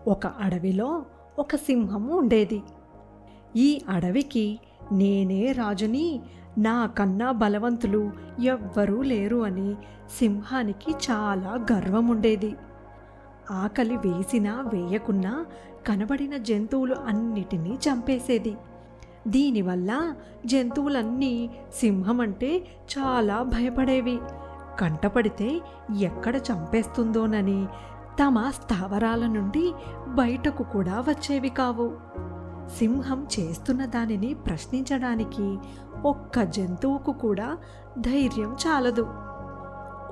ఒక అడవిలో ఒక సింహం ఉండేది. ఈ అడవికి నేనే రాజుని, నాకన్నా బలవంతులు ఎవ్వరూ లేరు అని సింహానికి చాలా గర్వం ఉండేది. ఆకలి వేసినా వేయకున్నా కనబడిన జంతువులు అన్నిటినీ చంపేసేది. దీనివల్ల జంతువులన్నీ సింహం అంటే చాలా భయపడేవి. కంటపడితే ఎక్కడ చంపేస్తుందోనని తమ స్థావరాల నుండి బయటకు కూడా వచ్చేవి కావు. సింహం చేస్తున్న దానిని ప్రశ్నించడానికి ఒక్క జంతువుకు కూడా ధైర్యం చాలదు.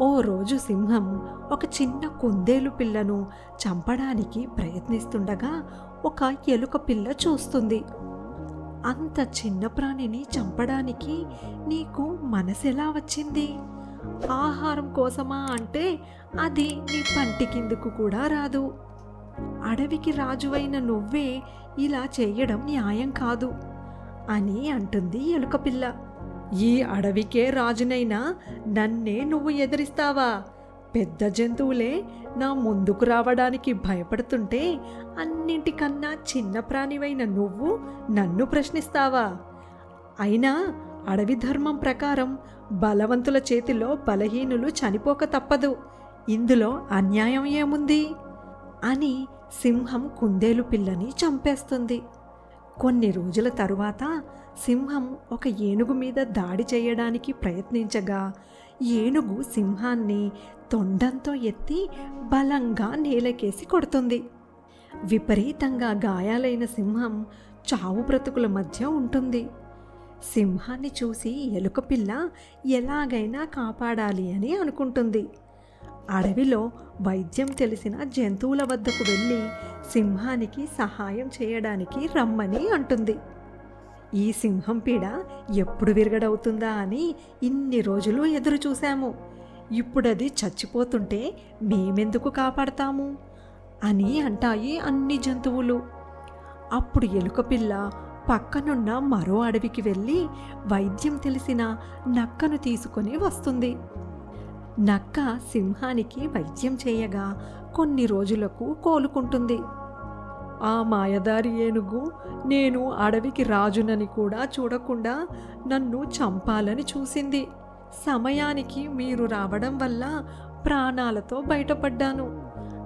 ఓ రోజు సింహం ఒక చిన్న కుందేలు పిల్లను చంపడానికి ప్రయత్నిస్తుండగా ఒక ఎలుక పిల్ల చూస్తుంది. అంత చిన్న ప్రాణిని చంపడానికి నీకు మనసెలా వచ్చింది? ఆహారం కోసమా అంటే అది నీ పంటి కిందకు కూడా రాదు. అడవికి రాజువైన నువ్వే ఇలా చేయడం న్యాయం కాదు అని అంటుంది ఎలుకపిల్ల. ఈ అడవికే రాజునైనా నన్నే నువ్వు ఎదిరిస్తావా? పెద్ద జంతువులే నా ముందుకు రావడానికి భయపడుతుంటే అన్నింటికన్నా చిన్న ప్రాణివైన నువ్వు నన్ను ప్రశ్నిస్తావా? అయినా అడవి ధర్మం ప్రకారం బలవంతుల చేతిలో బలహీనులు చనిపోక తప్పదు. ఇందులో అన్యాయం ఏముంది అని సింహం కుందేలు పిల్లని చంపేస్తుంది. కొన్ని రోజుల తరువాత సింహం ఒక ఏనుగు మీద దాడి చేయడానికి ప్రయత్నించగా ఏనుగు సింహాన్ని తొండంతో ఎత్తి బలంగా నేలకేసి కొడుతుంది. విపరీతంగా గాయాలైన సింహం చావు బ్రతుకుల మధ్య ఉంటుంది. సింహాన్ని చూసి ఎలుకపిల్ల ఎలాగైనా కాపాడాలి అని అనుకుంటుంది. అడవిలో వైద్యం తెలిసిన జంతువుల వద్దకు వెళ్ళి సింహానికి సహాయం చేయడానికి రమ్మని అంటుంది. ఈ సింహం పీడ ఎప్పుడు విరగడవుతుందా అని ఇన్ని రోజులు ఎదురు చూశాము. ఇప్పుడది చచ్చిపోతుంటే మేమెందుకు కాపాడతాము అని అంటాయి అన్ని జంతువులు. అప్పుడు ఎలుకపిల్ల పక్కనున్న మరో అడవికి వెళ్ళి వైద్యం తెలిసిన నక్కను తీసుకొని వస్తుంది. నక్క సింహానికి వైద్యం చేయగా కొన్ని రోజులకు కోలుకుంటుంది. ఆ మాయదారి ఏనుగు నేను అడవికి రాజునని కూడా చూడకుండా నన్ను చంపాలని చూసింది. సమయానికి మీరు రావడం వల్ల ప్రాణాలతో బయటపడ్డాను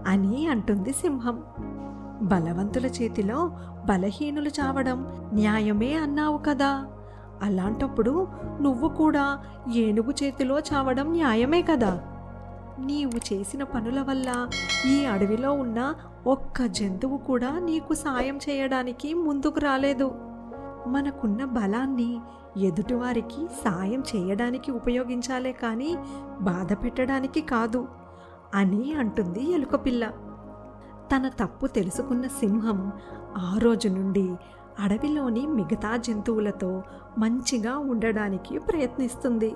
అని అంటుంది సింహం. బలవంతుల చేతిలో బలహీనులు చావడం న్యాయమే అన్నావు కదా, అలాంటప్పుడు నువ్వు కూడా ఏనుగు చేతిలో చావడం న్యాయమే కదా. నీవు చేసిన పనుల వల్ల ఈ అడవిలో ఉన్న ఒక్క జంతువు కూడా నీకు సాయం చేయడానికి ముందుకు రాలేదు. మనకున్న బలాన్ని ఎదుటివారికి సాయం చేయడానికి ఉపయోగించాలే కానీ బాధ పెట్టడానికి కాదు అని అంటుంది ఎలుకపిల్ల. తన తప్పు తెలుసుకున్న సింహం ఆ రోజు నుండి అడవిలోని మిగతా జంతువులతో మంచిగా ఉండడానికి ప్రయత్నిస్తుంది.